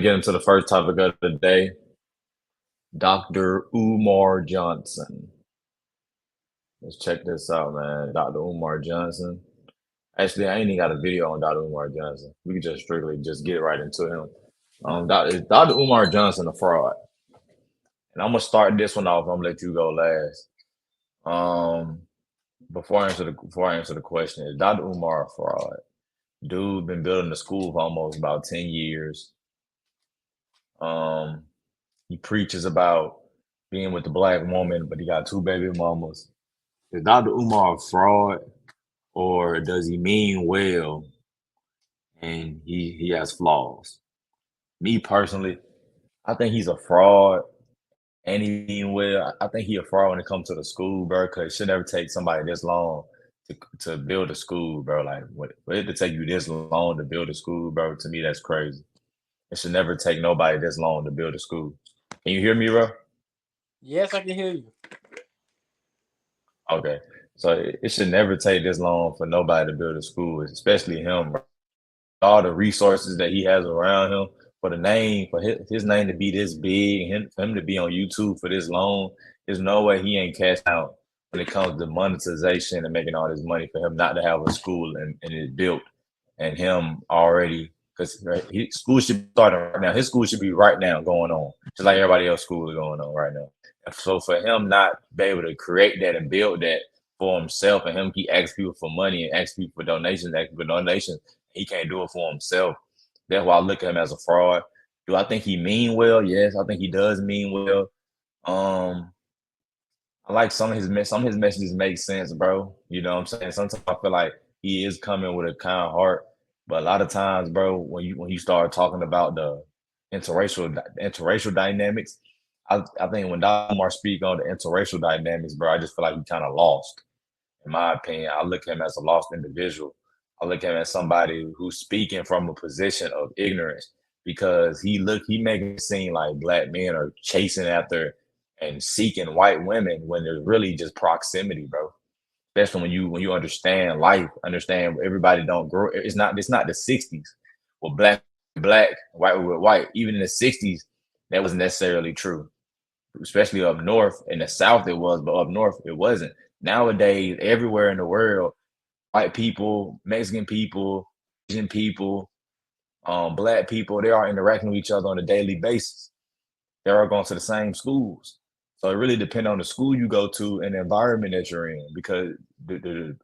Get into the first topic of the day. Dr. Umar Johnson. Let's check this out, man. Dr. Umar Johnson. Actually, I ain't even got a video on Dr. Umar Johnson. We can just strictly just get right into him. Dr. Umar Johnson a fraud? And I'm gonna start this one off. I'm gonna let you go last. Um, before I answer the question, is Dr. Umar a fraud? Dude been building the school for almost about 10 years. Um, he preaches about being with the black woman, but he got two baby mamas. Is Dr. Umar a fraud, or does he mean well and he has flaws? Me personally, I think he's a fraud and he mean well. I think he a fraud when it comes to the school, bro. Cause it should never take somebody this long to build a school, bro. Like for it to take you this long to build a school, bro. To me, that's crazy. It should never take nobody this long to build a school. Can you hear me, bro? Yes, I can hear you. Okay. So it should never take this long for nobody to build a school, especially him. All the resources that he has around him, for the name, for his name to be this big, for him to be on YouTube for this long, there's no way he ain't cashed out when it comes to monetization and making all this money for him not to have a school and it built and him already, because school should be starting right now. His school should be right now going on, just like everybody else school is going on right now. So for him not be able to create that and build that for himself, and him he asks people for money and asks people for donations, he can't do it for himself. That's why I look at him as a fraud. Do I think he mean well? Yes, I think he does mean well. Um, I like some of his messages make sense, bro. You know what I'm saying? Sometimes I feel like he is coming with a kind heart, but a lot of times, bro, when you start talking about the interracial dynamics, I think when Dr. Umar speak on the interracial dynamics, bro, I just feel like he kind of lost. In my opinion, I look at him as a lost individual. I look at him as somebody who's speaking from a position of ignorance because he making it seem like black men are chasing after and seeking white women when there's really just proximity, bro. Especially when you understand life, understand everybody don't grow. It's not the '60s. Well, black, white with white. Even in the '60s, that wasn't necessarily true, especially up north. In the South, it was, but up north, it wasn't. Nowadays, everywhere in the world, white people, Mexican people, Asian people, black people, they are interacting with each other on a daily basis. They are going to the same schools. So it really depends on the school you go to and the environment that you're in, because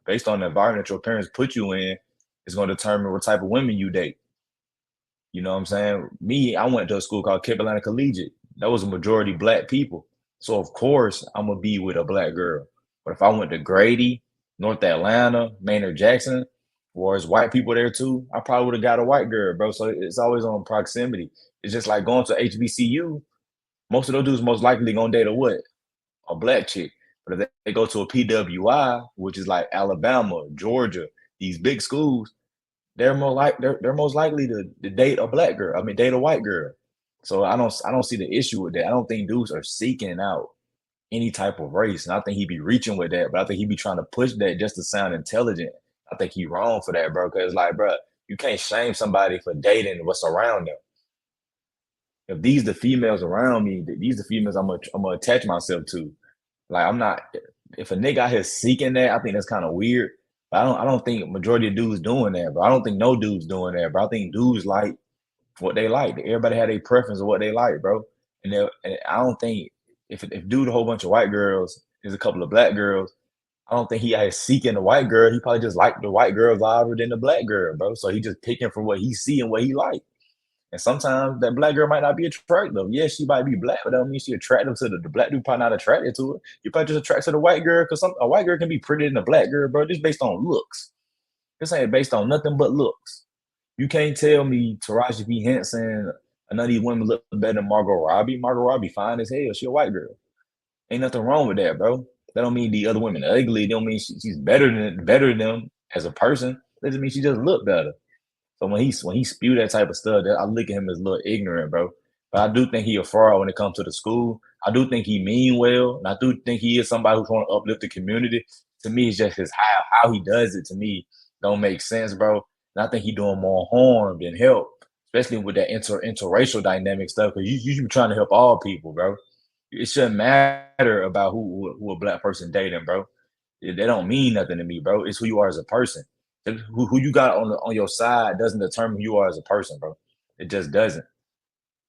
based on the environment that your parents put you in, it's going to determine what type of women you date. You know what I'm saying? Me, I went to a school called Cape Atlanta Collegiate. That was a majority black people. So of course I'm gonna be with a black girl. But if I went to Grady, North Atlanta, Maynard Jackson, or there's white people there too, I probably would have got a white girl, bro. So it's always on proximity. It's just like going to HBCU. Most of those dudes most likely gonna date a what? A black chick. But if they go to a PWI, which is like Alabama, Georgia, these big schools, they're most likely to date a black girl. I mean, date a white girl. So I don't see the issue with that. I don't think dudes are seeking out any type of race, and I think he be reaching with that. But I think he be trying to push that just to sound intelligent. I think he wrong for that, bro. Because like, bro, you can't shame somebody for dating what's around them. If these the females around me, these the females I'm gonna attach myself to. Like I'm not. If a nigga out here seeking that, I think that's kind of weird. But I don't think majority of dudes doing that, bro. I don't think no dudes doing that, bro. I think dudes like what they like. Everybody had a preference of what they like, bro. And I don't think if dude a whole bunch of white girls, there's a couple of black girls. I don't think he is seeking the white girl. He probably just liked the white girl louder than the black girl, bro. So he just picking from what he see and what he like. And sometimes that black girl might not be attractive. Yeah, she might be black, but that don't mean she attractive to the black dude. Probably not attracted to her. You probably just attracted to the white girl because a white girl can be prettier than a black girl, bro. Just based on looks. This ain't based on nothing but looks. You can't tell me Taraji P. Henson, none of these women look better than Margot Robbie. Margot Robbie fine as hell. She a white girl. Ain't nothing wrong with that, bro. That don't mean the other women ugly. That don't mean she's better than them as a person. That just means she just look better. So when he spew that type of stuff, I look at him as a little ignorant, bro. But I do think he a fraud when it comes to the school. I do think he mean well, and I do think he is somebody who's going to uplift the community. To me, it's just his how he does it. To me, don't make sense, bro. And I think he doing more harm than help, especially with that interracial dynamic stuff. Because you be trying to help all people, bro. It shouldn't matter about who a black person dating, bro. They don't mean nothing to me, bro. It's who you are as a person. Who you got on your side doesn't determine who you are as a person, bro. It just doesn't,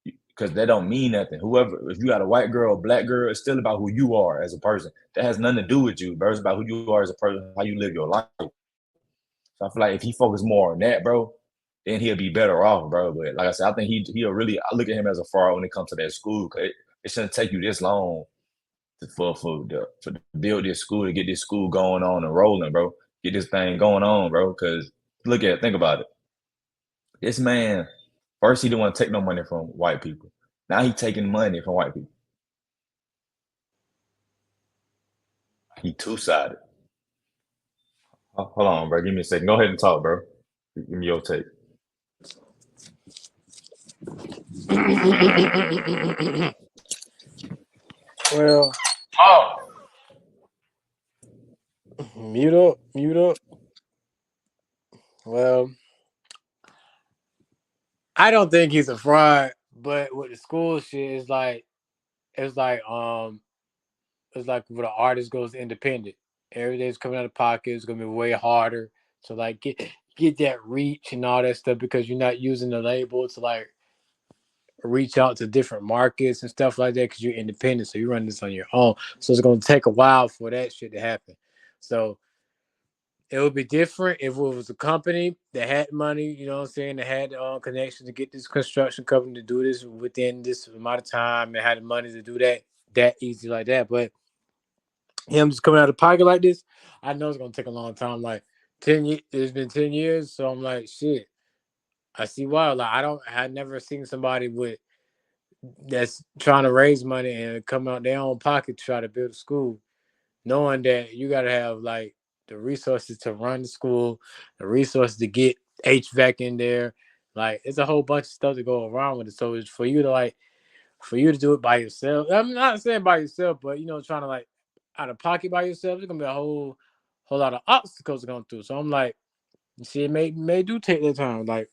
because that don't mean nothing. Whoever, if you got a white girl, a black girl, it's still about who you are as a person. That has nothing to do with you, bro. It's about who you are as a person, how you live your life. So I feel like if he focused more on that, bro, then he'll be better off, bro. But like I said, I think he'll really. I look at him as a fraud when it comes to that school. Cause it shouldn't take you this long to build this school, to get this school going on and rolling, bro. Get this thing going on, bro. Because think about it. This man, first he didn't want to take no money from white people. Now he taking money from white people. He two sided. Hold on, bro. Give me a second. Go ahead and talk, bro. Give me your take. Well, Oh, mute up. Well, I don't think he's a fraud, but with the school shit, it's like it's like when an artist goes independent. Everything's coming out of pocket. It's gonna be way harder to like get that reach and all that stuff because you're not using the label to like reach out to different markets and stuff like that because you're independent. So you run this on your own. So it's gonna take a while for that shit to happen. So it would be different if it was a company that had money, you know what I'm saying, that had connections to get this construction company to do this within this amount of time and had the money to do that easy like that. But him just coming out of pocket like this, I know it's gonna take a long time. Like 10 years, it's been 10 years, so I'm like, shit. I see why. Like I never seen somebody with that's trying to raise money and come out their own pocket to try to build a school, knowing that you got to have like the resources to run the school, the resources to get HVAC in there. Like it's a whole bunch of stuff to go around with it. So it's for you to do it by yourself. I'm not saying by yourself, but trying to like out of pocket by yourself, there's gonna be a whole lot of obstacles going through. So I'm like, see, it may do take that time. Like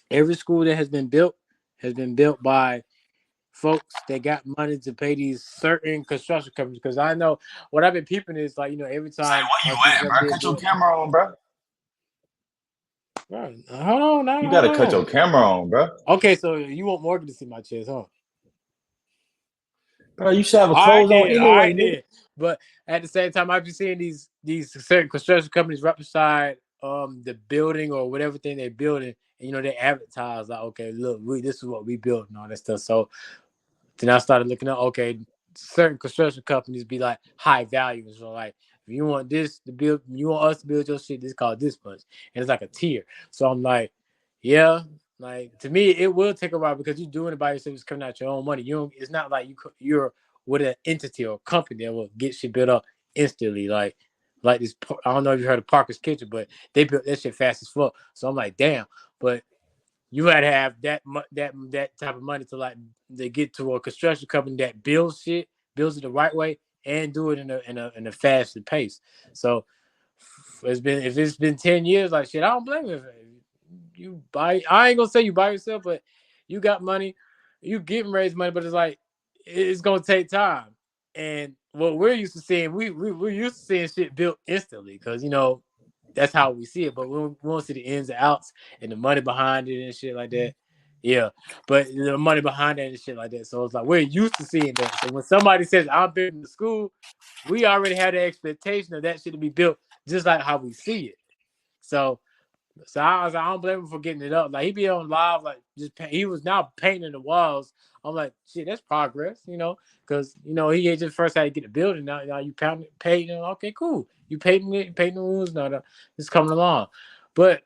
every school that has been built by folks that got money to pay these certain construction companies. Because I know what I've been peeping is like, every say time where a you school's at, ever bro? being Cut your built. camera on, bro. Bro, hold on, now, You hold gotta cut on. your camera on, bro. Okay, so you want Morgan to see my chest, huh? Bro, you should have a All right clothes on then, all anyway, right nigga. then. But at the same time, I've been seeing these certain construction companies right beside the building or whatever thing they're building, and they advertise like, okay, look, this is what we built and all that stuff. So then I started looking up, okay, certain construction companies be like high value. So like if you want this to build, you want us to build your shit, this called this much. And it's like a tier. So I'm like, yeah, like to me, it will take a while because you're doing it by yourself, it's coming out your own money. It's not like you're with an entity or a company that will get shit built up instantly. Like this, I don't know if you heard of Parker's Kitchen, but they built that shit fast as fuck. So I'm like, damn. But you got to have that type of money to like to get to a construction company that builds it the right way, and do it in a faster pace. So if it's been 10 years, like shit, I don't blame you. If you buy, I ain't gonna say you buy yourself, but you got money, you getting raised money, but it's like it's gonna take time. And what we're used to seeing, we're used to seeing shit built instantly because that's how we see it. But we won't see the ins and outs and the money behind it and shit like that. Yeah, but the money behind that and shit like that. So it's like we're used to seeing that. So when somebody says I'm building the school, we already have the expectation of that shit to be built just like how we see it. So I was like, I don't blame him for getting it up. Like he be on live, like he was now painting the walls. I'm like, shit, that's progress, because he just first had to get the building. Now you painting. Okay, cool. You painting the rooms. Now it's coming along. But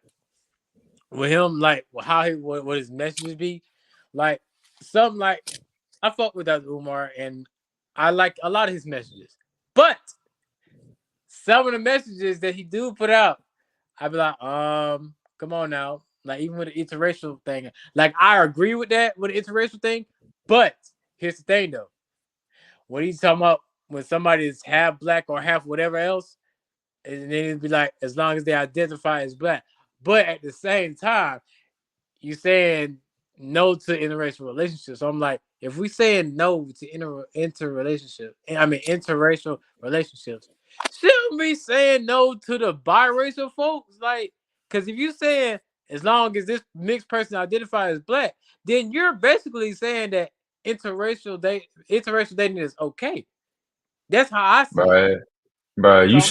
with him, like how what his messages be, like something like I fuck with Dr. Umar and I like a lot of his messages, but some of the messages that he do put out, I'd be like, come on now. Like even with the interracial thing, like I agree with that with the interracial thing, but here's the thing though. When he's talking about when somebody is half black or half whatever else, and then it'd be like as long as they identify as black. But at the same time, you saying no to interracial relationships. So I'm like, if we saying no to interracial relationships, shouldn't we saying no to the biracial folks? Like, because if you saying as long as this mixed person identifies as black, then you're basically saying that interracial dating is okay. That's how I see it. Right. Bro, So I'm like, you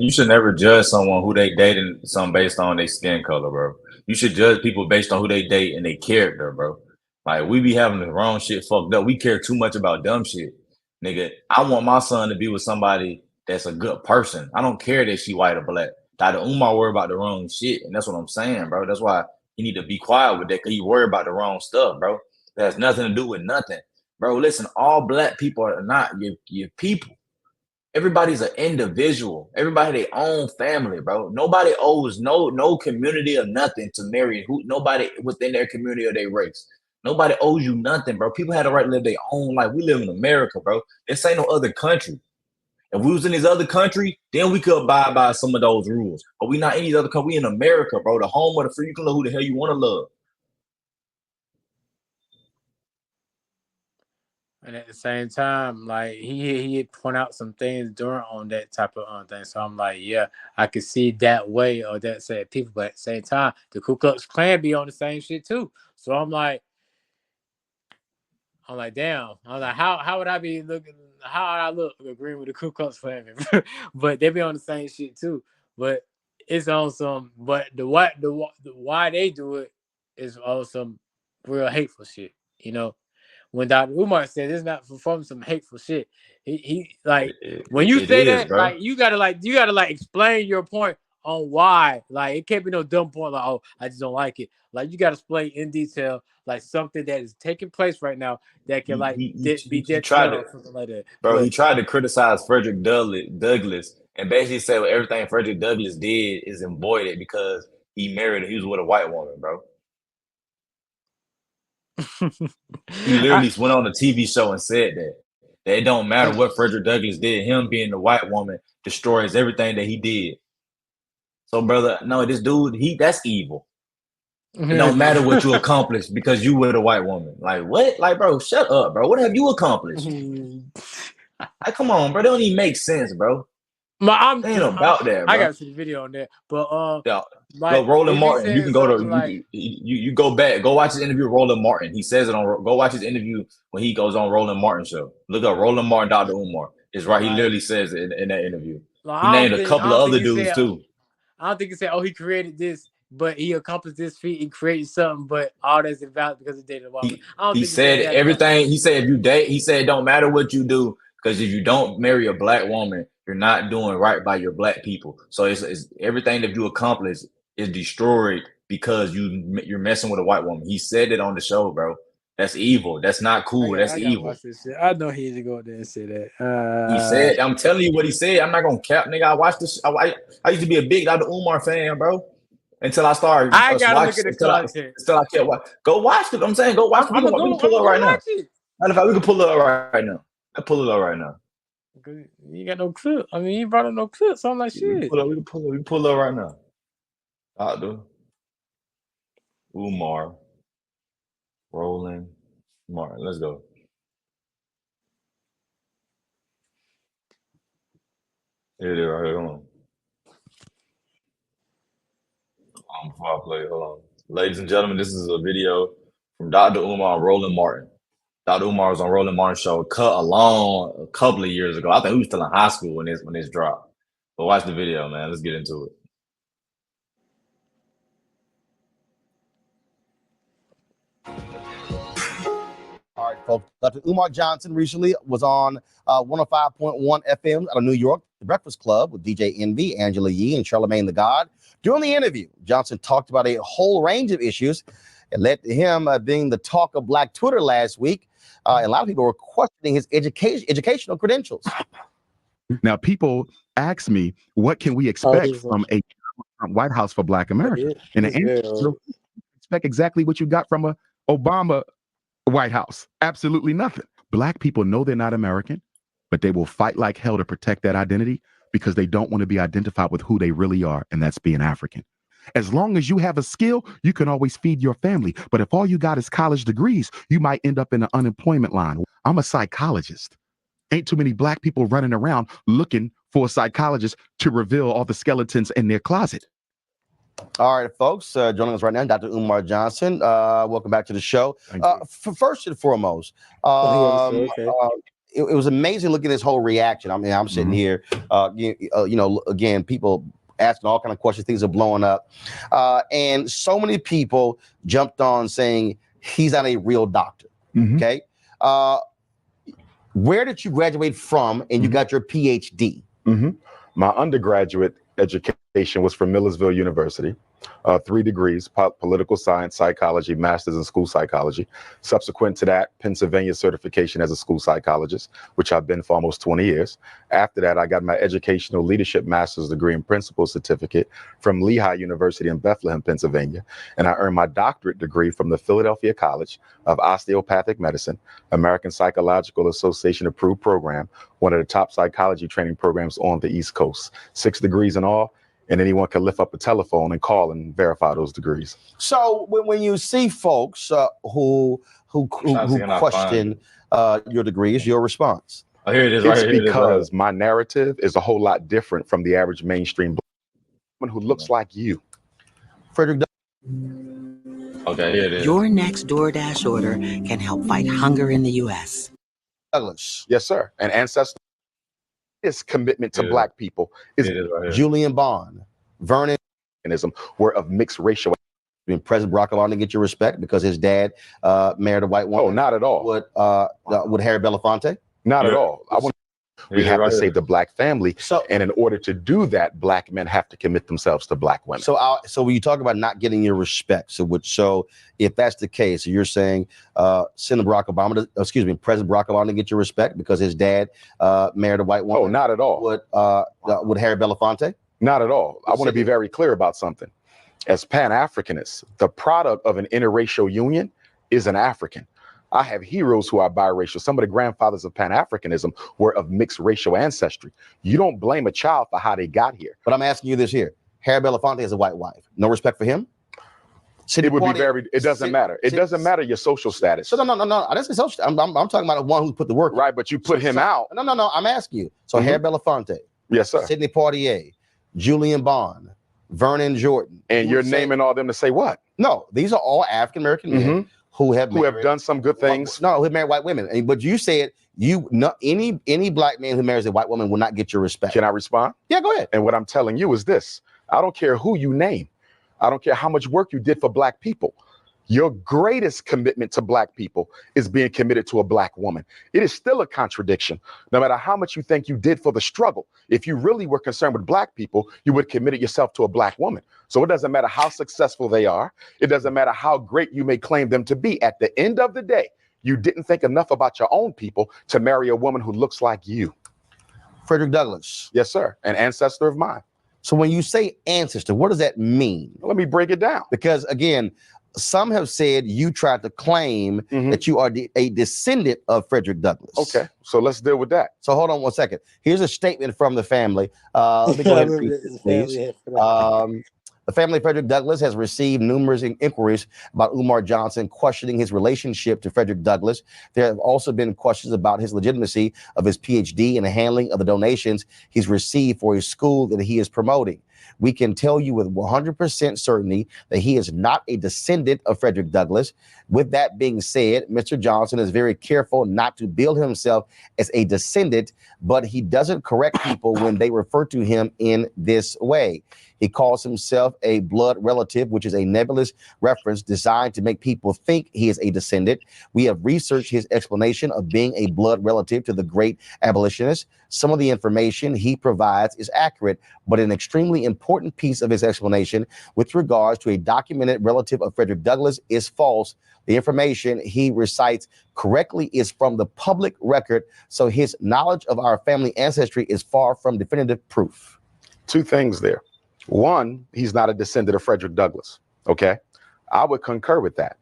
should never judge someone who they dating some based on their skin color, bro. You should judge people based on who they date and their character, bro. Like we be having the wrong shit fucked up. We care too much about dumb shit. Nigga, I want my son to be with somebody that's a good person. I don't care that she white or black. Dr. Umar worry about the wrong shit. And that's what I'm saying, bro. That's why you need to be quiet with that because you worry about the wrong stuff, bro. That has nothing to do with nothing. Bro, listen, all black people are not your people. Everybody's an individual. Everybody their own family, bro. Nobody owes no community or nothing to marry nobody within their community or their race. Nobody owes you nothing, bro. People have the right to live their own life. We live in America, bro. This ain't no other country. If we was in this other country, then we could abide by some of those rules. But we not in these other countries. We in America, bro. The home of the free. You can love who the hell you want to love. and at the same time, like he point out some things during on that type of thing. So I'm like, yeah, I could see that way or that said people, but at the same time, the Ku Klux Klan be on the same shit too. So I'm like, damn. I'm like, how would I be looking? How would I look agreeing with the Ku Klux Klan? But they be on the same shit too. But it's on some. But the why they do it is on some real hateful shit. You know, when Dr. Umar said it's not from some hateful shit. He like when you It say is, that, bro. like you gotta like explain your point on why. Like it can't be no dumb point like, oh, I just don't like it. Like you gotta explain in detail like something that is taking place right now that can He like he he, be he tried detrimental to or something like that. bro, he But tried to criticize Frederick Douglass and basically say well, everything Frederick Douglass did is avoided because he was with a white woman, bro. He I, literally went on a TV show and said that it don't matter what Frederick Douglass did, him being the white woman destroys everything that he did. So, brother, no, this dude, that's evil. It don't matter what you accomplished because you with a white woman. Like what? Like, bro, shut up, bro. What have you accomplished? Like, come on, bro. They don't even make sense, bro. I'm It ain't because about that, I bro. gotta see the video on that. But Yeah. Go like Roland if he Martin. You said can go something to like you go back. Go watch his interview with Roland Martin. He says it on go watch his interview when he goes on Roland Martin show. Look up Roland Martin, Dr. Umar. It's right. He like literally says it in that interview. like He named a couple of other dudes too. I don't think he said, "Oh, he created this, but he accomplished this feat. He created something, but all that's invalid because he dated a woman." I don't He think he said said that part. everything. He said if you date, he said it don't matter what you do because if you don't marry a black woman, you're not doing right by your black people. So it's everything that you accomplish is destroyed because you're messing with a white woman. He said it on the show, bro. That's evil. That's not cool. That's I gotta evil. watch this shit. I know he to go out there and say that. He said, I'm telling you what he said. I'm not gonna cap, nigga. I watched this. I used to be a big Dr. Umar fan, bro. Until I started I gotta look watch at the content. until I kept watch. Go watch it. I'm saying go watch it. I'm gonna We go. can pull I'm it up gonna go right now. watch it. Matter of fact, we can pull it up right now. I pull it up right now. You got no clip. I mean, you brought up no clip, so I'm like, shit. We can pull it up right now. Dr. Umar, Roland Martin. Let's go. Here it is right here. Hold on. Before I play, hold on. Ladies and gentlemen, this is a video from Dr. Umar and Roland Martin. Dr. Umar was on Roland Martin's show cut along a couple of years ago. I think he was still in high school when this dropped. But watch the video, man. Let's get into it. All right, folks. Dr. Umar Johnson recently was on 105.1 FM out of New York, The Breakfast Club with DJ Envy, Angela Yee, and Charlamagne the God. During the interview, Johnson talked about a whole range of issues. It led to him being the talk of Black Twitter last week. And a lot of people were questioning his educational credentials. Now, people ask me, what can we expect from a White House for Black America? And the answer is, expect exactly what you got from a Obama White House. Absolutely nothing. Black people know they're not American, but they will fight like hell to protect that identity because they don't want to be identified with who they really are, and that's being African. As long as you have a skill, you can always feed your family. But if all you got is college degrees, you might end up in the unemployment line. I'm a psychologist. Ain't too many black people running around looking for a psychologist to reveal all the skeletons in their closet. All right, folks, joining us right now, Dr. Umar Johnson. Welcome back to the show. First and foremost, it was amazing looking at this whole reaction. I mean, I'm sitting here, again, people asking all kind of questions, things are blowing up. And so many people jumped on saying he's not a real doctor. Okay. Where did you graduate from and you got your PhD? My undergraduate education was from Millersville University. 3 degrees, political science, psychology, master's in school psychology. Subsequent to that, Pennsylvania certification as a school psychologist, which I've been for almost 20 years. After that, I got my educational leadership master's degree and principal certificate from Lehigh University in Bethlehem, Pennsylvania. And I earned my doctorate degree from the Philadelphia College of Osteopathic Medicine, American Psychological Association approved program, one of the top psychology training programs on the East Coast. 6 degrees in all. And anyone can lift up a telephone and call and verify those degrees. So when you see folks who question your degrees, your response? Oh, here it is. It's because my narrative is a whole lot different from the average mainstream woman who looks like you. Frederick. Okay, here it is. Your next DoorDash order can help fight hunger in the U.S. Douglas. Yes, sir. And Ancestry. This commitment to black people is Julian Bond, Vernon, were of mixed racial. President Barack Obama to get your respect because his dad married a white woman. Oh, not at all. Would Harry Belafonte? Not at all. We have to save the black family. So, and in order to do that, black men have to commit themselves to black women. So when you talk about not getting your respect, so if that's the case, you're saying President Barack Obama to get your respect because his dad married a white woman? Oh, not at all. Would Harry Belafonte? Not at all. I want to be very clear about something. As Pan-Africanists, the product of an interracial union is an African. I have heroes who are biracial. Some of the grandfathers of Pan-Africanism were of mixed racial ancestry. You don't blame a child for how they got here. But I'm asking you this here. Harry Belafonte has a white wife. No respect for him? It doesn't matter. It doesn't matter your social status. So no. I didn't say social. I'm talking about the one who put the work. Right, but you put him out. No. I'm asking you. So Harry Belafonte. Yes, sir. Sidney Poitier, Julian Bond, Vernon Jordan. And you're naming all them to say what? No, these are all African American men who have done some good things. Who married white women. But you said any black man who marries a white woman will not get your respect. Can I respond? Yeah, go ahead. And what I'm telling you is this. I don't care who you name. I don't care how much work you did for black people. Your greatest commitment to black people is being committed to a black woman. It is still a contradiction. No matter how much you think you did for the struggle, if you really were concerned with black people, you would have committed yourself to a black woman. So it doesn't matter how successful they are. It doesn't matter how great you may claim them to be. At the end of the day, you didn't think enough about your own people to marry a woman who looks like you. Frederick Douglass. Yes, sir. An ancestor of mine. So when you say ancestor, what does that mean? Let me break it down. Because again, some have said you tried to claim that you are a descendant of Frederick Douglass. Okay, so let's deal with that. So hold on one second. Here's a statement from the family. Let me go ahead and read this, please. The family of Frederick Douglass has received numerous inquiries about Umar Johnson questioning his relationship to Frederick Douglass. There have also been questions about his legitimacy of his PhD and the handling of the donations he's received for his school that he is promoting. We can tell you with 100% certainty that he is not a descendant of Frederick Douglass. With that being said, Mr. Johnson is very careful not to bill himself as a descendant, but he doesn't correct people when they refer to him in this way. He calls himself a blood relative, which is a nebulous reference designed to make people think he is a descendant. We have researched his explanation of being a blood relative to the great abolitionist. Some of the information he provides is accurate, but an extremely important piece of his explanation with regards to a documented relative of Frederick Douglass is false. The information he recites correctly is from the public record, so his knowledge of our family ancestry is far from definitive proof. 2 things there. 1, he's not a descendant of Frederick Douglass. Okay, I would concur with that.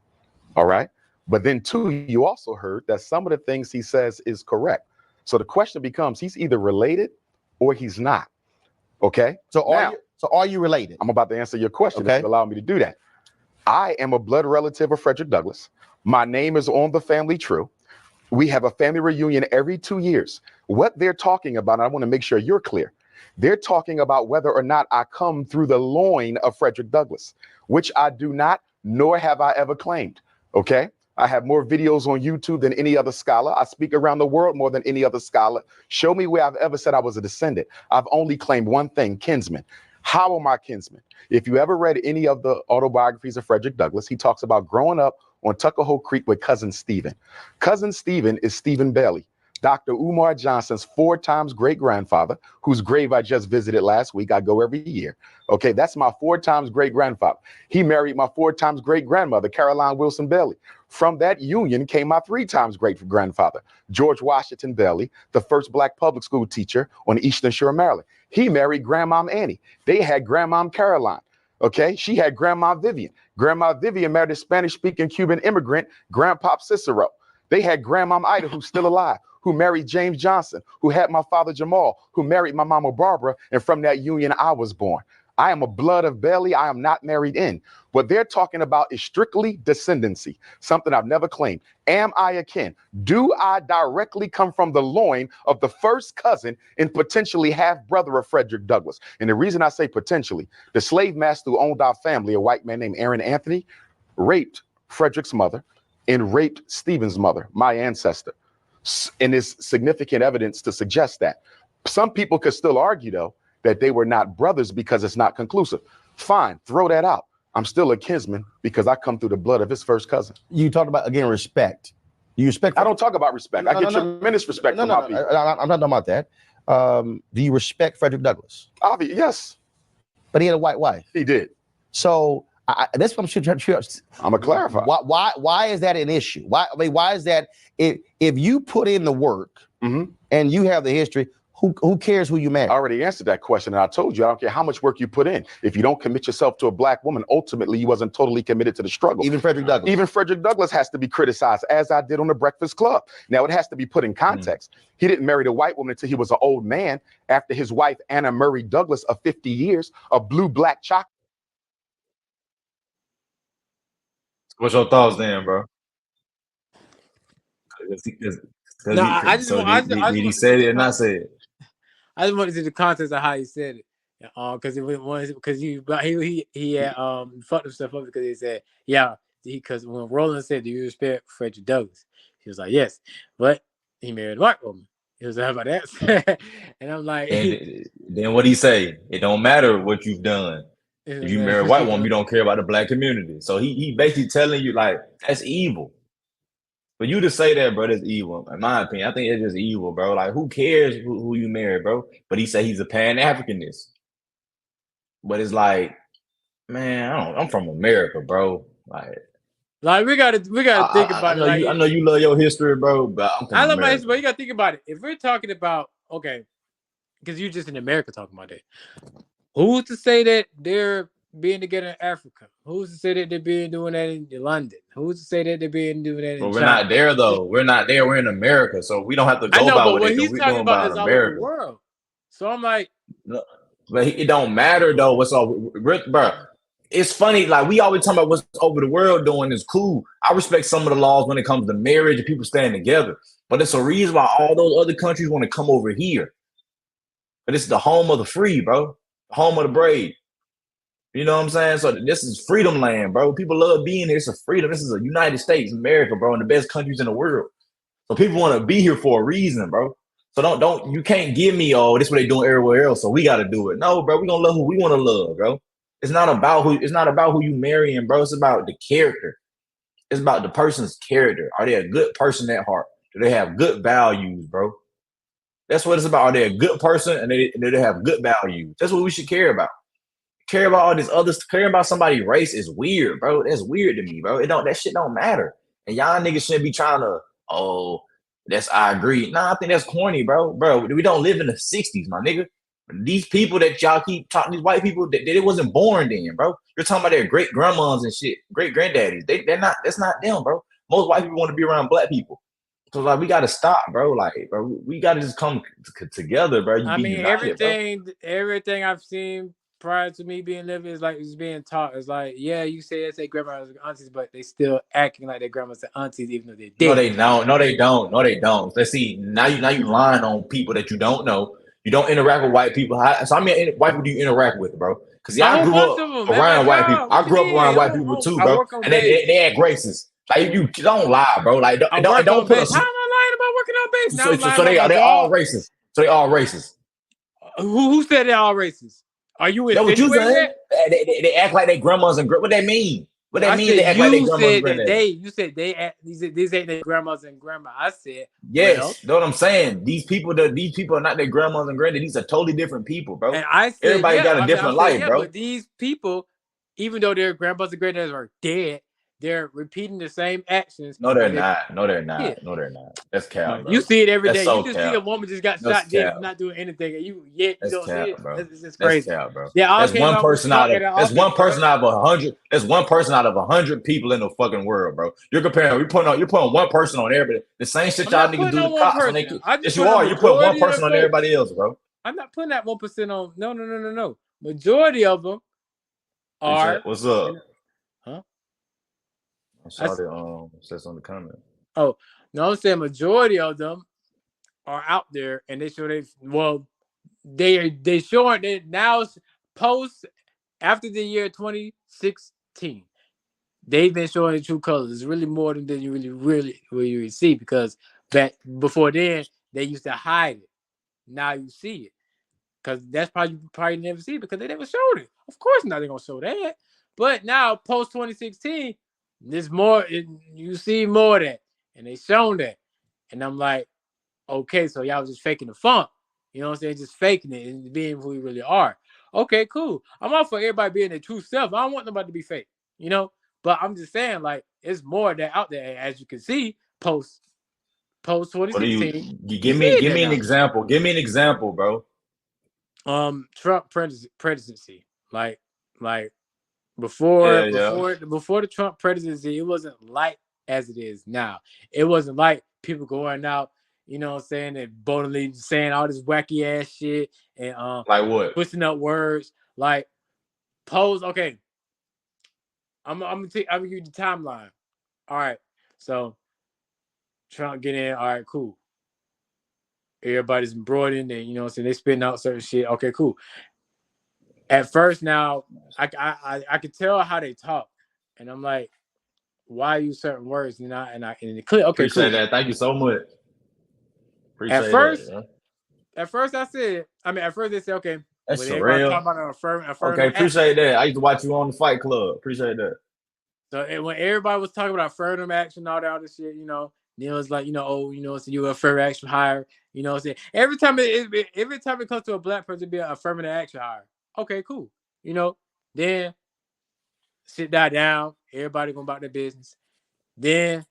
All right. But then 2, you also heard that some of the things he says is correct. So the question becomes, he's either related or he's not. Okay. So So are you related? I'm about to answer your question. Okay. If you allow me to do that. I am a blood relative of Frederick Douglass. My name is on the family tree. We have a family reunion every 2 years. What they're talking about, I want to make sure you're clear. They're talking about whether or not I come through the loin of Frederick Douglass, which I do not, nor have I ever claimed. Okay? I have more videos on YouTube than any other scholar. I speak around the world more than any other scholar. Show me where I've ever said I was a descendant. I've only claimed one thing, kinsman. How am I kinsman? If you ever read any of the autobiographies of Frederick Douglass, he talks about growing up on Tuckahoe Creek with Cousin Stephen. Cousin Stephen is Stephen Bailey, Dr. Umar Johnson's 4 times great-grandfather, whose grave I just visited last week. I go every year. Okay, that's my 4 times great-grandfather. He married my 4 times great-grandmother, Caroline Wilson Bailey. From that union came my 3 times great-grandfather, George Washington Bailey, the first black public school teacher on Eastern Shore, Maryland. He married Grandmom Annie. They had Grandmom Caroline. Okay, she had Grandma Vivian. Grandma Vivian married a Spanish-speaking Cuban immigrant, Grandpop Cicero. They had Grandmom Ida, who's still alive, who married James Johnson, who had my father Jamal, who married my mama Barbara, and from that union I was born. I am a blood of Bailey. I am not married in. What they're talking about is strictly descendancy, something I've never claimed. Am I a kin? Do I directly come from the loin of the first cousin and potentially half-brother of Frederick Douglass? And the reason I say potentially, the slave master who owned our family, a white man named Aaron Anthony, raped Frederick's mother and raped Stephen's mother, my ancestor. And there's significant evidence to suggest that. Some people could still argue, though, that they were not brothers because it's not conclusive. Fine, throw that out. I'm still a kinsman because I come through the blood of his first cousin. You talked about, again, respect. You respect? I don't talk about respect. I get tremendous respect from my people. I'm not talking about that. Do you respect Frederick Douglass? Obviously, yes. But he had a white wife. He did. So that's what I'm sure. I'm gonna clarify. Why is that an issue? Why is that? If you put in the work and you have the history, who cares who you marry? I already answered that question, and I told you I don't care how much work you put in. If you don't commit yourself to a black woman, ultimately you wasn't totally committed to the struggle. Even Frederick Douglass. Even Frederick Douglass has to be criticized, as I did on the Breakfast Club. Now it has to be put in context. He didn't marry the white woman until he was an old man. After his wife Anna Murray Douglass of 50 years, a blue-black chocolate. What's your thoughts then, bro? Did he say it or not say it? I just want to see the context of how he said it. Because he had fucked himself up because he said, because when Roland said, "Do you respect Frederick Douglass?" He was like, "Yes," but he married a white woman. He was like, "How about that?" And I'm like, and then what he say? It don't matter what you've done. If you marry a white woman, you don't care about the black community. So he basically telling you like that's evil. For you to say that, bro, that's evil. In my opinion, I think it's just evil, bro. Like, who cares who you marry, bro? But he said he's a Pan-Africanist. But it's like, man, I'm from America, bro. Like we gotta think about it. I know you love your history, bro, but I love my history, but you gotta think about it. If we're talking about because you're just in America talking about that. Who's to say that they're being together in Africa? Who's to say that they're doing that in London? Who's to say that they're doing that in China? We're not there though. We're not there. We're in America, so we don't have to go by what they're doing. We're talking about America. The world. So I'm like, no, but it don't matter though. What's all, bro? It's funny. Like we always talking about what's over the world doing is cool. I respect some of the laws when it comes to marriage and people staying together, but it's a reason why all those other countries want to come over here. But it's the home of the free, bro. The home of the brave. You know what I'm saying? So this is freedom land, bro. People love being here. It's a freedom. This is a United States, America, bro, and the best countries in the world. So people want to be here for a reason, bro. So don't you can't give me, this is what they doing everywhere else, so we got to do it. No, bro, we gonna love who we want to love, bro. It's not about who you marrying, bro. It's about the character. It's about the person's character. Are they a good person at heart? Do they have good values, bro? That's what it's about. Are they a good person and do they have good values? That's what we should care about. Care about all this other care about somebody's race is weird, bro. That's weird to me, bro. That shit don't matter. And y'all niggas shouldn't be trying to, I agree. Nah, I think that's corny, bro. Bro, we don't live in the 60s, my nigga. These people that y'all keep talking, these white people, they wasn't born then, bro. You're talking about their great grandmas and shit, great granddaddies. That's not them, bro. Most white people want to be around black people. So like we gotta stop, bro. Like, bro, we gotta just come together, bro. Everything I've seen prior to me being living is like it's being taught. It's like, yeah, you say grandmas and aunties, but they still acting like their grandmas and aunties, even though they're dead. No, they don't. No, they don't. No, they don't. Let's see. Now you lying on people that you don't know. You don't interact with white people. So I mean, white people do you interact with, bro? Because A yeah, I whole grew bunch up of them at my around white people. job. I What you grew up around mean? white people too, I bro. work on And base. they act racist. Like you don't lie, bro. Like I don't work on put base. us. How am I lying about working on base? Now I'm lying So about my they all job. racist. So they all racist. Who said they're all racist? Are you That's what you insinuating saying? that? They act like they grandmas and what that mean? What that I mean? said They act like they you grandmas and said that granddaddies. you said these ain't their grandmas and grandma. I said, well, Yes, know what I'm saying. These people are not their grandmas and granddaddies. These are totally different people, bro. and I said, Everybody yeah. got a different life, bro. But these people, even though their grandpas and granddads are dead, they're repeating the same actions. No, they're not. No, they're not. Yeah. No, they're not. That's cap, bro. You see it every That's day. so You just see a woman just got That's shot dead cap. for not doing anything, and you That's don't see cap, it. bro. It's That's crazy. cap, bro. Yeah, all That's came one out with person Trump out of in the that's office, one person bro. out of 100. That's one person out of 100 people in the fucking world, bro. You're putting one person on everybody. The same shit I'm y'all not niggas putting do on to one cops when person. they I just yes you put a are. You put one majority of person on folks. everybody else, bro. I'm not putting that 1% on. No. Majority of them are. What's up? Huh? I saw the says on the comment. Oh no, I'm saying majority of them are out there, and they showing they now post after the year 2016. They've been showing the true colors. It's really more than you really see, because back before then they used to hide it. Now you see it, because that's probably never see it because they never showed it. Of course, not they're gonna show that. But now post 2016, there's more. You see more of that, and they shown that, and I'm like, okay, so y'all was just faking the funk. You know what I'm saying? Just faking it and being who we really are. Okay, cool. I'm all for everybody being their true self. I don't want nobody to be fake, you know? But I'm just saying, like, it's more that out there, as you can see, post What do 2016. you give me an example? Give me an example, bro. Trump presidency. Like before the Trump presidency, it wasn't like as it is now. It wasn't like people going out, you know what I'm saying, and boldly saying all this wacky ass shit and like what? twisting up words. Like pose, okay. I'm gonna give you the timeline. All right. So Trump get in, all right, cool. Everybody's embroidering and you know what I'm saying, they spitting out certain shit. Okay, cool. At first now, I could tell how they talk. And I'm like, why use certain words? And it clear. Okay, Appreciate cool. that. Thank you so much. Appreciate At first they said, okay, that's when everybody surreal. talking about an affirmative Okay, appreciate that. I used to watch you on the Fight Club. Appreciate that. So when everybody was talking about affirmative action, all that other shit, you know, then it was like, you know, oh, you know, so you affirmative action hire, you know what I'm saying? Every time it comes to a black person, be an affirmative action hire. Okay, cool. You know, then sit that down, everybody going about their business. Then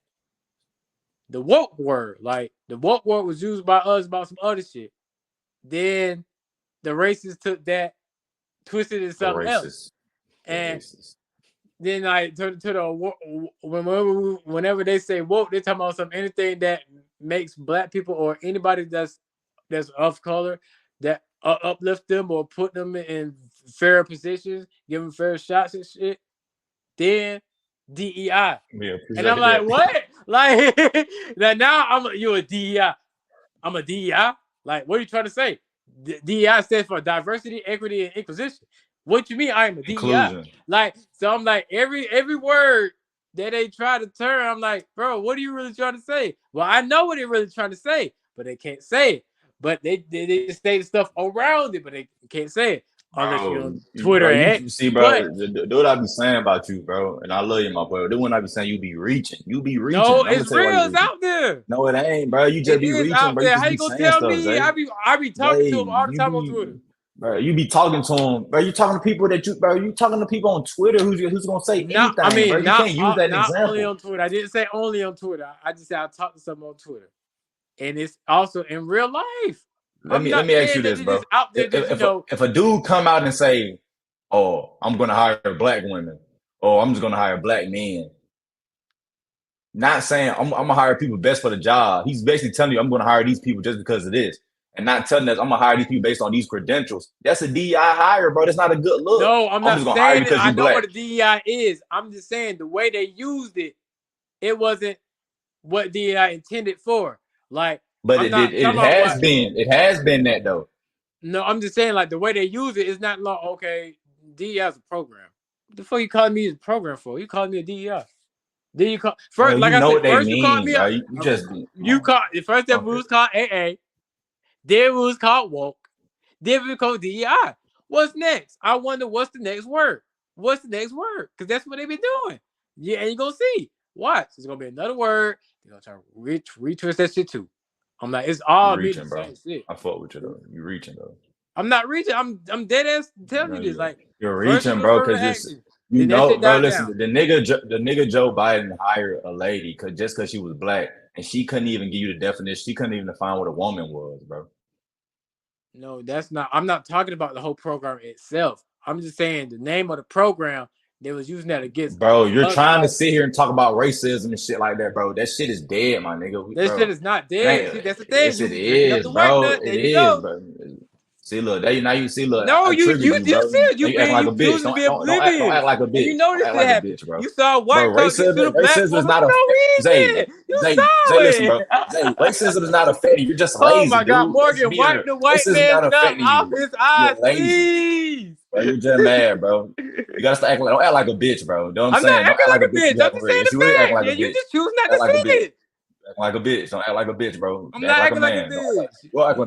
the woke word, like the woke word was used by us about some other shit. Then the racists took that, twisted it something else. And then like to the whenever they say woke, they're talking about anything that makes black people or anybody that's of color that uplift them or put them in fair positions, give them fair shots and shit. Then DEI. Yeah, and I'm like, what? Like now you're a DEI. I'm a DEI. Like, what are you trying to say? DEI stands for diversity, equity, and inclusion. What you mean I am a DEI? Inclusion. Like, so I'm like, every word that they try to turn, I'm like, bro, what are you really trying to say? Well, I know what they're really trying to say, but they can't say it. But they just say the stuff around it, but they can't say it. Unless you're on Twitter. You see, bro, do what I be saying about you, bro. And I love you, my boy. Do what I be saying, you be reaching. No, it's real. It's out there. No, it ain't, bro. You just be reaching, bro. How you gonna tell me? I be talking to him all the time on Twitter. Bro, you be talking to him, bro. You talking to people you talking to people on Twitter who's gonna say anything, bro. You can't use that example. Not only on Twitter. I didn't say only on Twitter. I just said I talked to someone on Twitter. And it's also in real life. Let me ask you this, bro. If a dude come out and say, "Oh, I'm gonna hire black women," or "I'm just gonna hire black men," not saying I'm gonna hire people best for the job. He's basically telling you I'm gonna hire these people just because of this. and not telling us I'm gonna hire these people based on these credentials. That's a DEI hire, bro. That's not a good look. No, I'm not just gonna hire you saying because I you know black. what a DEI is. I'm just saying the way they used it, it wasn't what DEI intended for. Like, but I'm not it talking about has what. been. It has been that though. No, I'm just saying like the way they use it is not like okay, DEI is a program. What the fuck you calling me a program for? You calling me a DEI? Then you call first, Bro, like you I know said, what they first you called mean, me bro. a, You just you call the first step was called AA, then it was called woke, then it was called DEI. What's next? I wonder what's the next word. What's the next word? Because that's what they've been doing. Yeah, and you're gonna see. Watch, there's gonna be another word. They're gonna try to retwist that shit too. I'm like, it's all reaching, the bro. same shit. I fuck with you though. You reaching though. I'm not reaching. I'm dead ass telling you this. Like you're first reaching, you bro, affirmative because action, you then that know, shit bro. died Listen, down. the nigga Joe Biden hired a lady because she was black and she couldn't even give you the definition. She couldn't even define what a woman was, bro. No, that's not. I'm not talking about the whole program itself. I'm just saying the name of the program. They was using that against. Bro, you're us, trying like, to sit here and talk about racism and shit like that, bro. That shit is dead, my nigga. that Bro. shit is not dead. See, that's the thing. Yes, You it be drinking up is, the white bro. nut. It There you is, go. bro. See, look, now you see, look, No, I you triggered you, bro. see it. You acting like a bitch. Choosing to be Don't act oblivious, like a and bitch. you know Don't this act shit like a happened. bitch, bro. You saw a Bro, white coat get to the black racism is woman not for a no reason. You saw listen, bro. it. Zay, racism is not affecting you. You're just Oh lazy, my God, dude. That's Morgan, being wipe the white racism man's not nut affecting off you. his eyes, You're lazy. please. Bro, you're just mad, bro. You gotta start acting like, don't act like a bitch, bro. You know what I'm I'm not saying? Don't acting act like like a a bitch. bitch. You I'm acting just real. saying Yes, the you is acting fact. like Yeah, a you bitch. just choose not Act to like a see bitch. it. Act like a bitch. Don't act like a bitch, bro. I'm Act not like a acting like a man. bitch. Go act like